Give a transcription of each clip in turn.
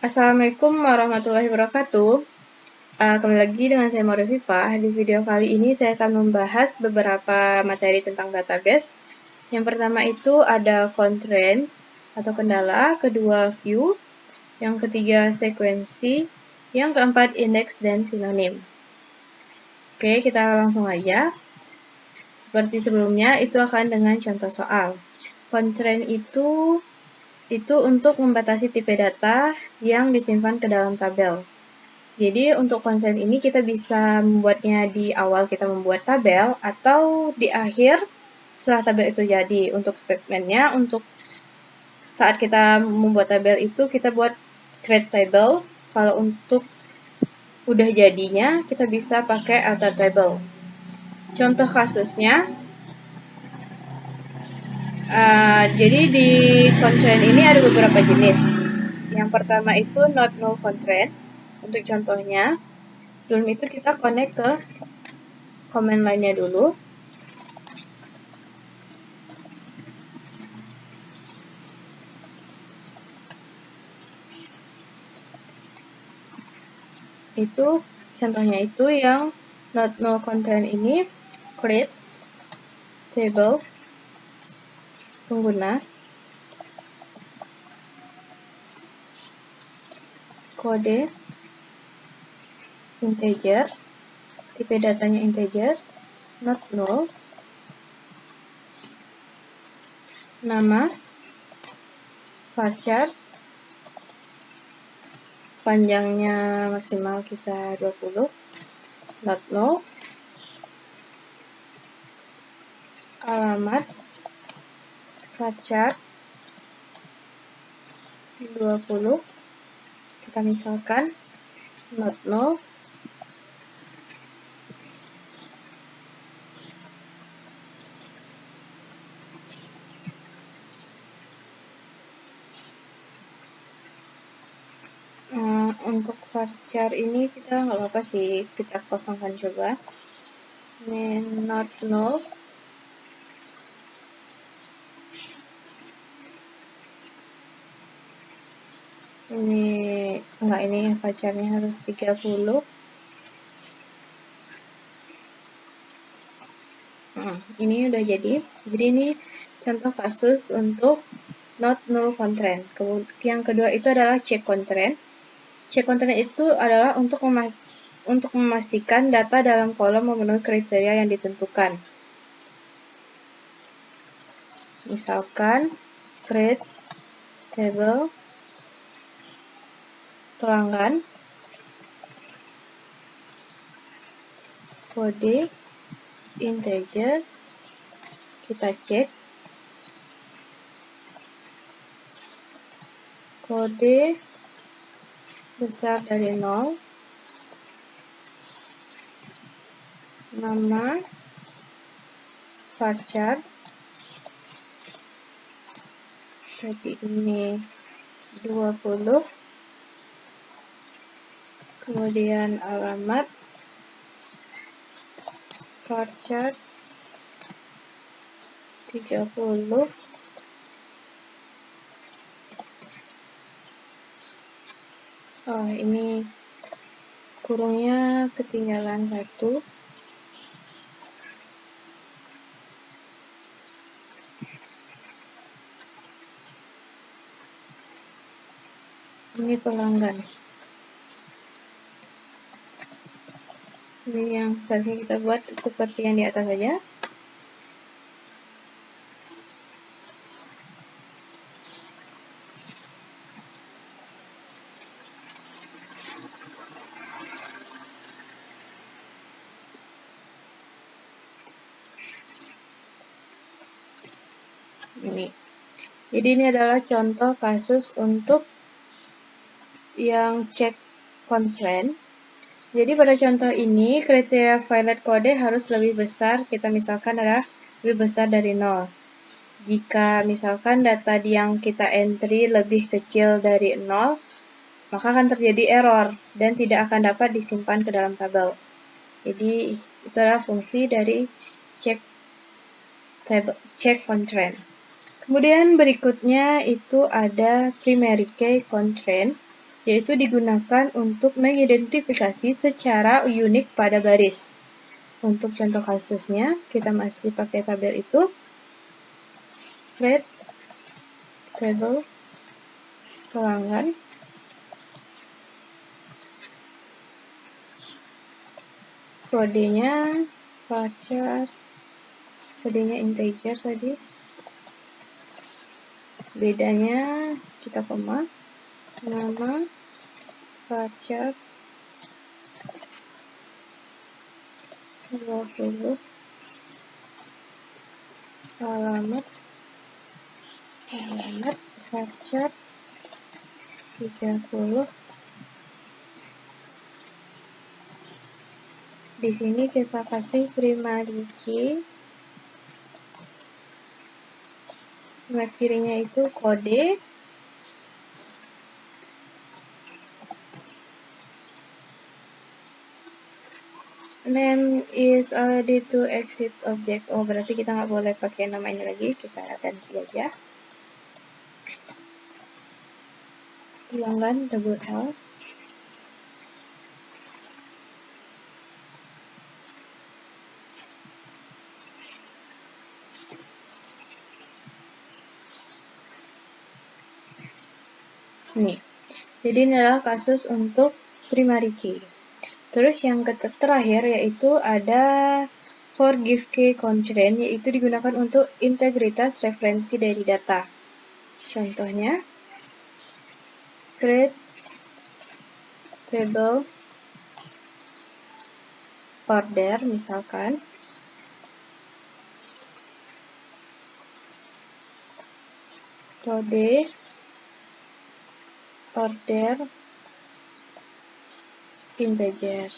Assalamualaikum warahmatullahi wabarakatuh. Kembali lagi dengan saya Maura Viva. Di video kali ini saya akan membahas beberapa materi tentang database. Yang pertama itu ada constraints atau kendala, kedua view, yang ketiga sekuensi, yang keempat index dan sinonim. Oke, kita langsung aja. Seperti sebelumnya, itu akan dengan contoh soal. Constraint itu untuk membatasi tipe data yang disimpan ke dalam tabel. Jadi untuk constraint ini kita bisa membuatnya di awal kita membuat tabel atau di akhir setelah tabel itu jadi. Untuk statementnya, untuk saat kita membuat tabel itu kita buat create table. Kalau untuk udah jadinya kita bisa pakai alter table. Contoh kasusnya, jadi di constraint ini ada beberapa jenis. Yang pertama itu not null constraint. Untuk contohnya, sebelum itu kita connect ke command line-nya dulu. Itu contohnya itu yang not null constraint ini create table pengguna kode integer, tipe datanya integer, not null, nama varchar, panjangnya maksimal kita 20, not null, alamat varchar 20, kita misalkan not null, untuk varchar ini kita nggak apa-apa sih, kita kosongkan coba. Ini not null, ini varcharnya harus 30. Ini udah jadi ini contoh kasus untuk not null constraint. Yang kedua itu adalah check constraint. Check constraint itu adalah untuk memastikan data dalam kolom memenuhi kriteria yang ditentukan. Misalkan create table pelanggan kode integer, kita cek kode besar dari 0, nama varchar, tadi ini 20, kemudian alamat varchar 30, ini kurungnya ketinggalan 1. Ini pelanggan. Ini yang seharusnya kita buat seperti yang di atas saja. Ini. Jadi ini adalah contoh kasus untuk yang check constraint. Jadi pada contoh ini kriteria valid kode harus lebih besar. Kita misalkan adalah lebih besar dari 0. Jika misalkan data yang kita entry lebih kecil dari 0, maka akan terjadi error dan tidak akan dapat disimpan ke dalam tabel. Jadi itu adalah fungsi dari check constraint. Kemudian berikutnya itu ada primary key constraint. yaitu digunakan untuk mengidentifikasi secara unik pada baris. Untuk contoh kasusnya, kita masih pakai tabel itu, create table pelanggan, kodenya varchar, kodenya integer tadi, bedanya kita koma, nama varchar 20, alamat varchar 30. Di sini kita kasih primary key. Kirinya itu kode. Name is already to exit object. Oh, berarti kita nggak boleh pakai nama ini lagi. Kita ganti aja. Ulangan double L. Nih, jadi ini adalah kasus untuk primary key. Terus yang terakhir yaitu ada forgive key constraint, yaitu digunakan untuk integritas referensi dari data. Contohnya, create table order misalkan. Kode order integer,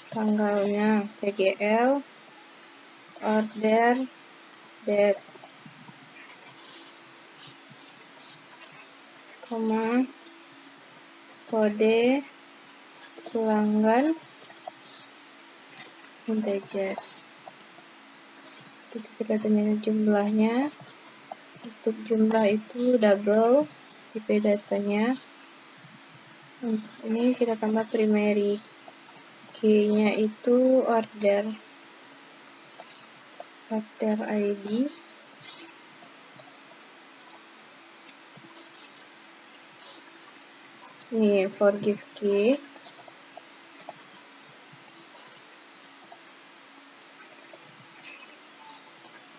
tanggalnya tgl order date, koma kode pelanggan integer. Kita tanya jumlahnya. Untuk jumlah itu double tipe datanya. Untuk ini kita tambah primary key-nya itu order ID. Ini forgive key.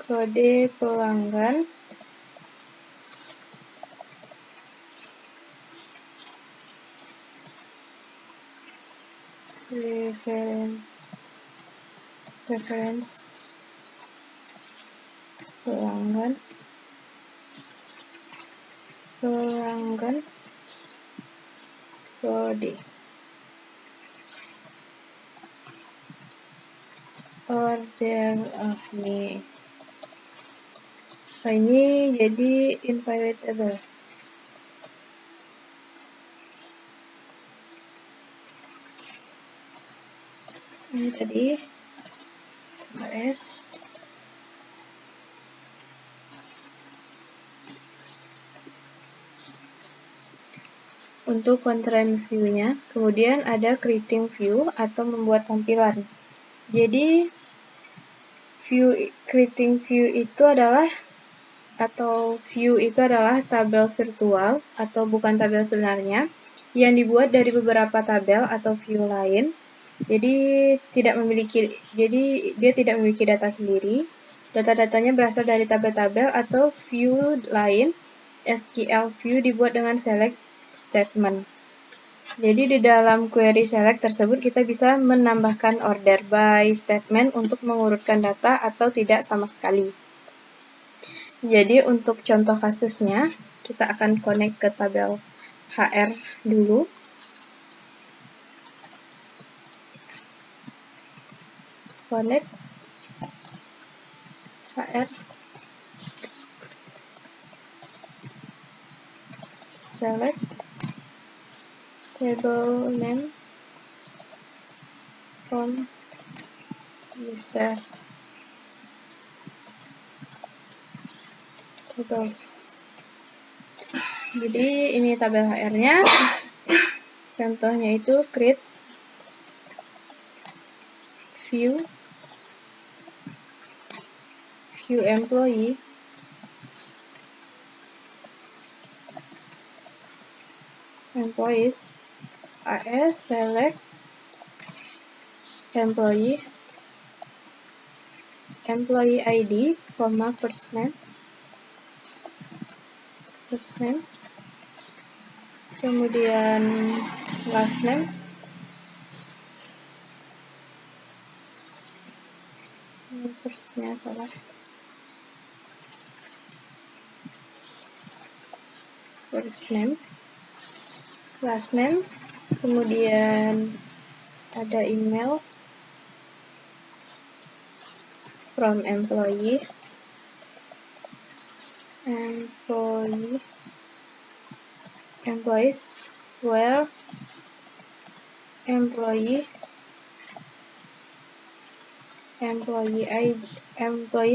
Kode pelanggan. Reference pelanggan kode order. Nih. Ini jadi invalidable. Ini tadi S. Untuk constraint view-nya, kemudian ada creating view atau membuat tampilan. Jadi creating view itu adalah tabel virtual atau bukan tabel sebenarnya yang dibuat dari beberapa tabel atau view lain. Jadi dia tidak memiliki data sendiri. Data-datanya berasal dari tabel-tabel atau view lain. SQL view dibuat dengan select statement. Jadi di dalam query select tersebut kita bisa menambahkan order by statement untuk mengurutkan data atau tidak sama sekali. Jadi untuk contoh kasusnya, kita akan connect ke tabel HR dulu. Connect HR. Select table name from user tables. Jadi ini tabel HR-nya. Contohnya itu create view employee, employees, AS select employee ID, first name, kemudian last name, firstnya salah, first name, last name, kemudian ada email from employees, where employee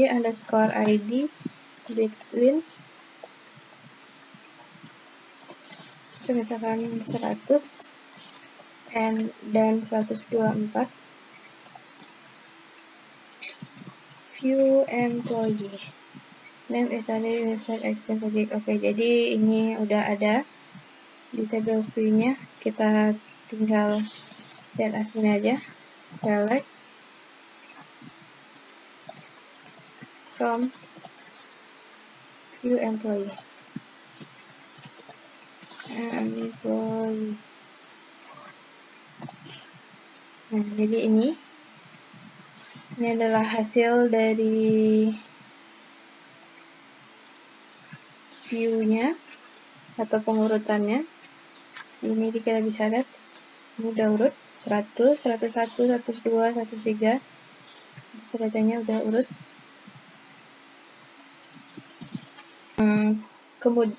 underscore ID between misalkan 100 dan 124. View employee name is user action project. Oke, jadi ini udah ada di tabel view-nya. Kita tinggal lihat hasilnya aja. Select from view employee. Nah, jadi ini adalah hasil dari view-nya atau pengurutannya. Ini kita bisa lihat ini udah urut 100, 101, 102, 103. Ceritanya udah urut. Kemudian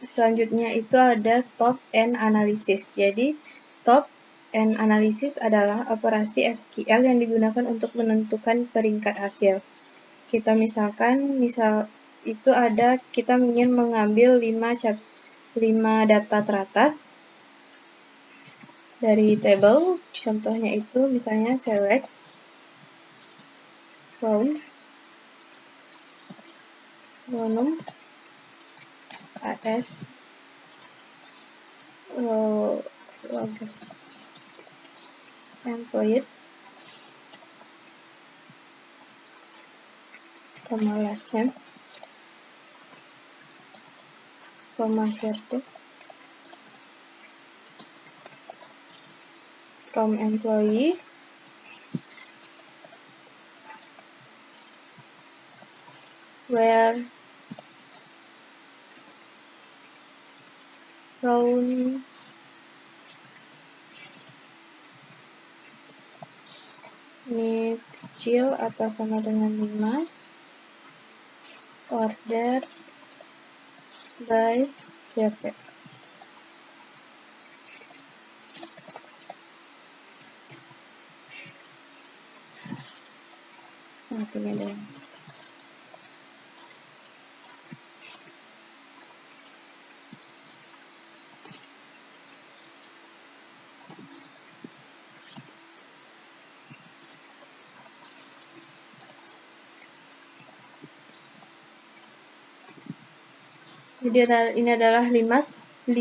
selanjutnya itu ada top and analysis. Jadi top and analysis adalah operasi SQL yang digunakan untuk menentukan peringkat hasil. Kita misal itu ada kita ingin mengambil 5 data teratas dari table. Contohnya itu misalnya select round volume AS logs employee last name here from employee where round ini kecil atau sama dengan 5, order by GP. Ini ada yang jadi ini adalah 5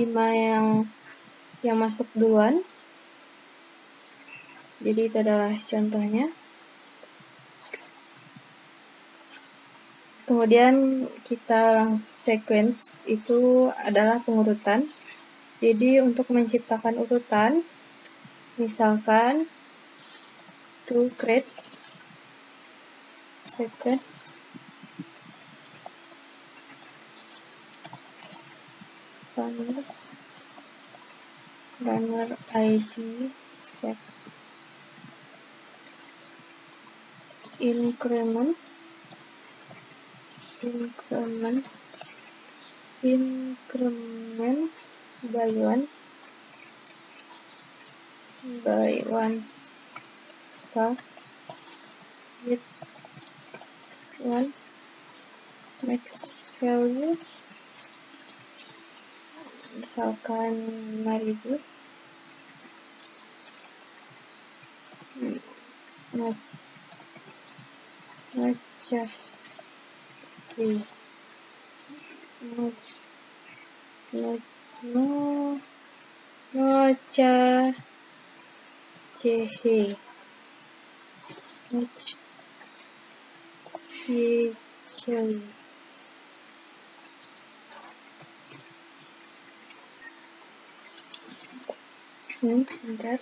yang masuk duluan. Jadi itu adalah contohnya. Kemudian kita sequence itu adalah pengurutan. Jadi untuk menciptakan urutan, misalkan to create sequence runner ID set increment by one star with one max value misalkan 5.000. Bentar.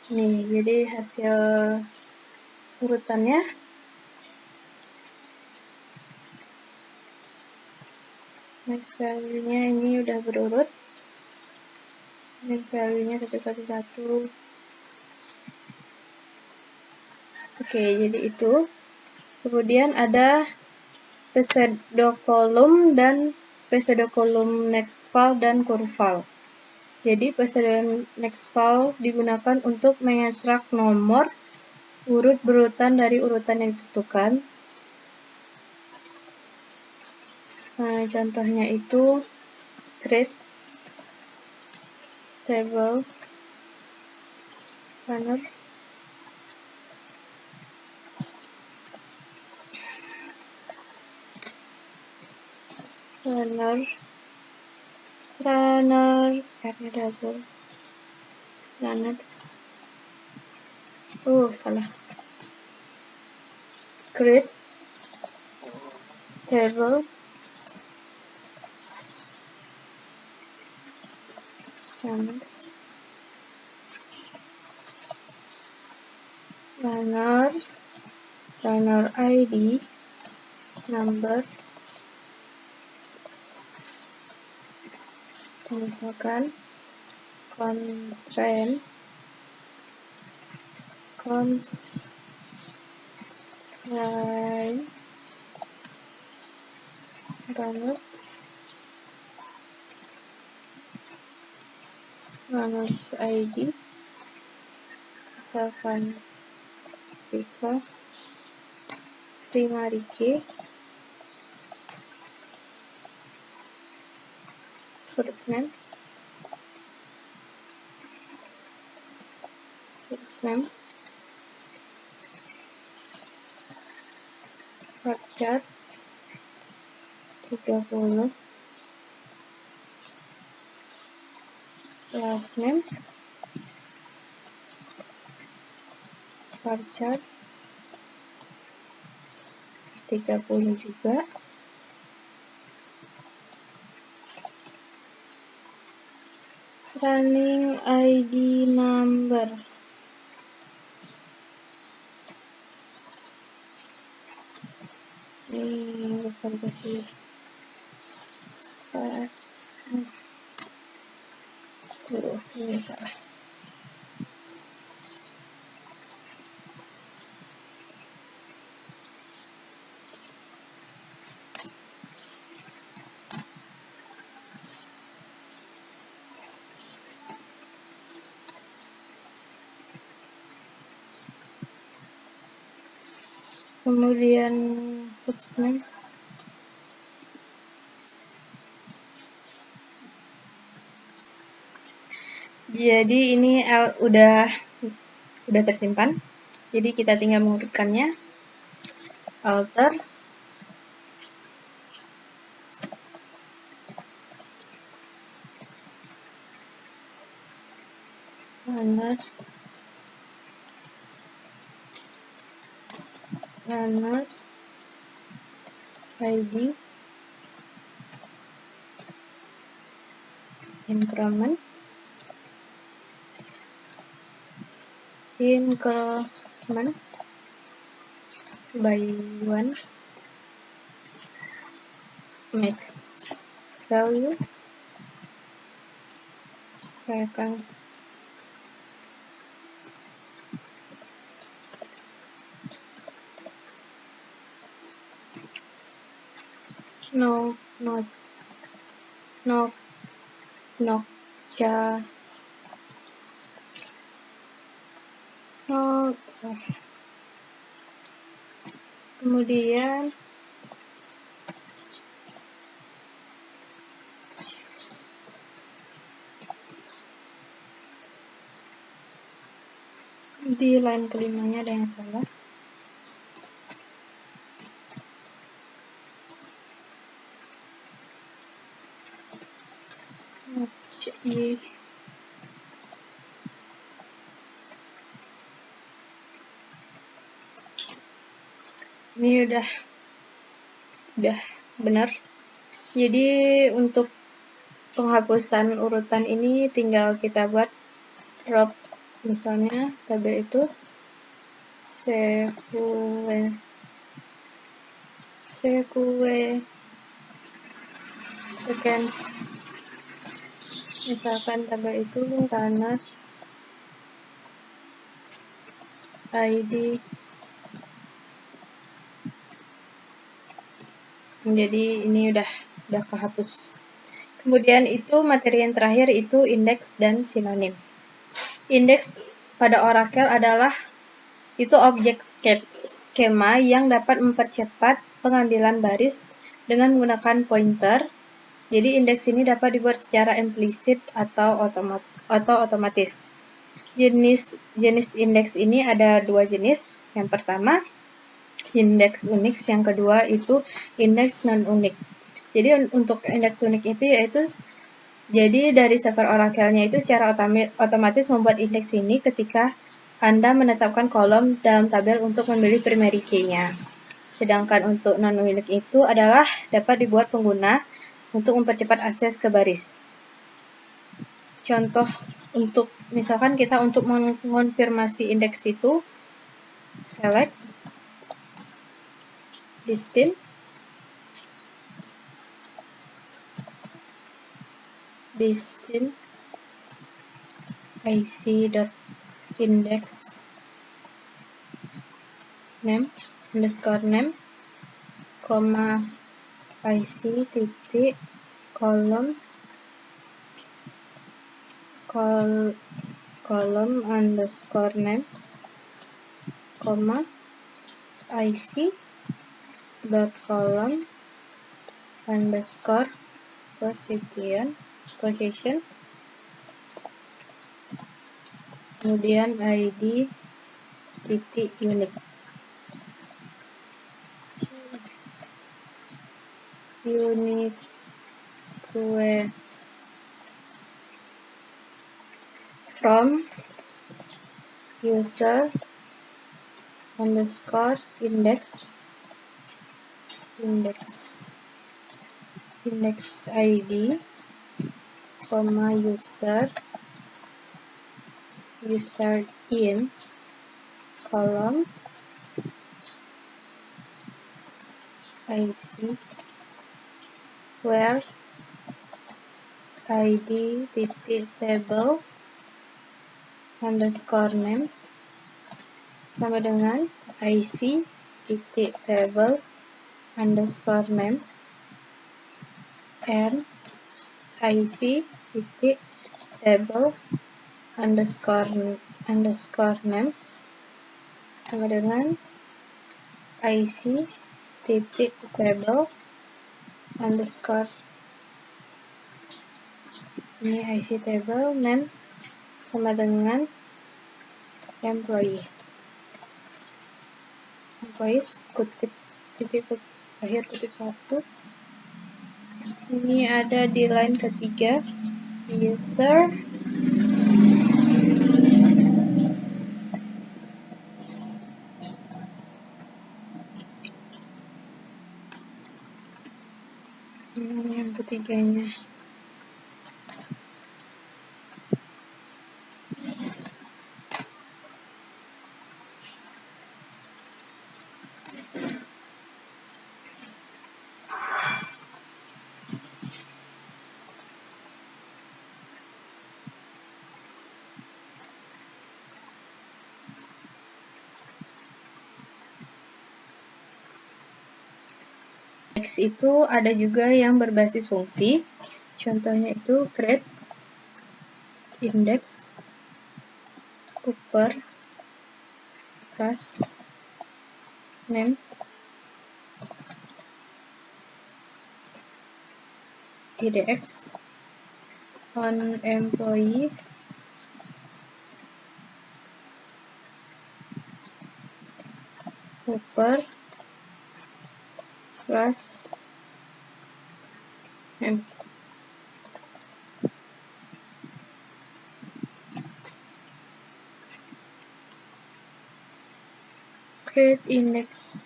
Nih, jadi hasil urutannya next value-nya ini udah berurut. Next value-nya 111. Oke, jadi itu. Kemudian ada pseudocolumn dan pseudocolumn nextval dan curval. Jadi pseudocolumn nextval digunakan untuk mengekstrak nomor urut berurutan dari urutan yang ditentukan. Contohnya itu create table runner double runners salah, create table runners runner ID number, misalkan constraint runner runners ID, misalkan Viva Primarike first name varchar 30, last name varchar 30 juga. Running ID number, ini lupa dikasih ini salah. Kemudian first name jadi ini udah tersimpan, jadi kita tinggal mengurutkannya. Alter runner ID increment by 1 max value, saya akan kemudian di line kelimanya ada yang salah. Ini udah benar. Jadi untuk penghapusan urutan ini tinggal kita buat drop, misalnya tabel itu sequence, misalkan tabel itu runner ID. Jadi ini udah kehapus. Kemudian itu materi yang terakhir itu indeks dan sinonim. Indeks pada Oracle adalah itu objek skema yang dapat mempercepat pengambilan baris dengan menggunakan pointer. Jadi indeks ini dapat dibuat secara implisit atau otomatis. Jenis indeks ini ada dua jenis. Yang pertama indeks unik, yang kedua itu indeks non-unik. Jadi untuk indeks unik itu yaitu jadi dari server Oracle-nya itu secara otomatis membuat indeks ini ketika Anda menetapkan kolom dalam tabel untuk memilih primary key-nya. Sedangkan untuk non-unik itu adalah dapat dibuat pengguna untuk mempercepat akses ke baris. Contoh untuk misalkan kita untuk mengonfirmasi indeks itu select distinct ic.index name underscore name, ic titik kolom underscore name, ic dot kolom underscore position, kemudian id titik unique from user underscore index id, user in kolom ic where id titik table underscore name sama dengan ic titik table underscore name and ic titik table underscore name sama dengan ic titik table underscore ini ic table name sama dengan employees kutip titik akhir kutip 1. Ini ada di line ketiga user yang ketiganya. Indeks itu ada juga yang berbasis fungsi. Contohnya itu create index upper class name idx on employee upper plus name. Create index.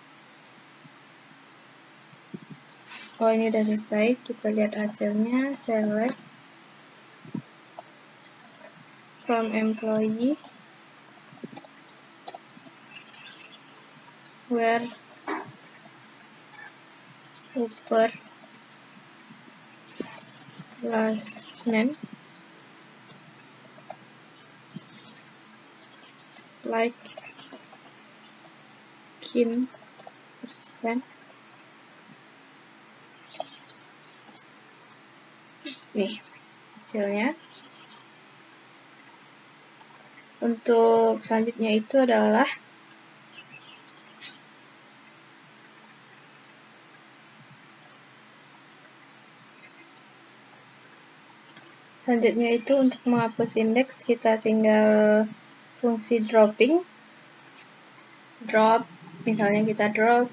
Oh, ini udah selesai. Kita lihat hasilnya. Select from employee where upper last name like kin percent. Nih hasilnya. Untuk selanjutnya itu adalah untuk menghapus indeks kita tinggal fungsi dropping. Drop, misalnya kita drop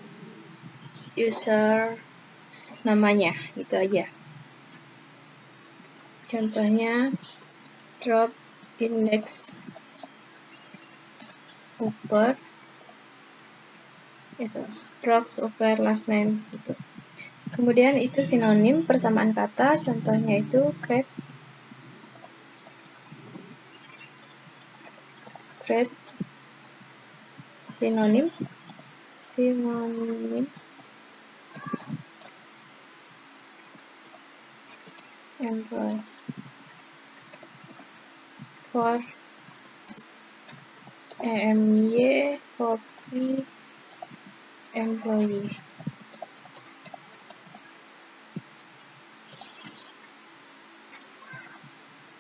user namanya, gitu aja. Contohnya drop index upper, itu drops upper last name gitu. Kemudian itu sinonim persamaan kata, contohnya itu create sinonim employee for EMY copy employee.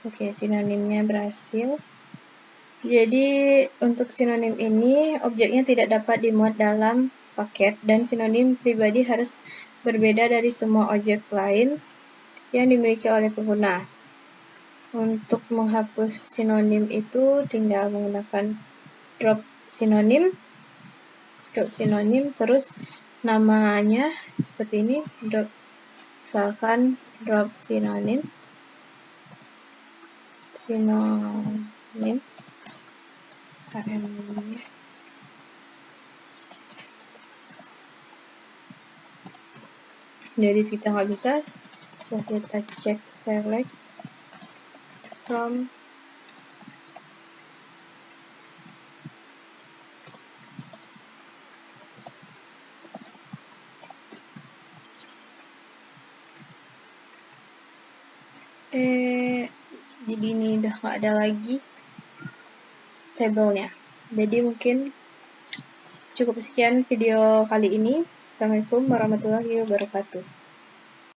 Oke, sinonimnya berhasil. Jadi untuk sinonim ini objeknya tidak dapat dimuat dalam paket dan sinonim pribadi harus berbeda dari semua objek lain yang dimiliki oleh pengguna. Untuk menghapus sinonim itu tinggal menggunakan drop sinonim terus namanya seperti ini, misalkan drop sinonim jadi kita nggak bisa, coba kita cek select from jadi ini udah nggak ada lagi tabelnya. Jadi mungkin cukup sekian video kali ini. Assalamualaikum warahmatullahi wabarakatuh.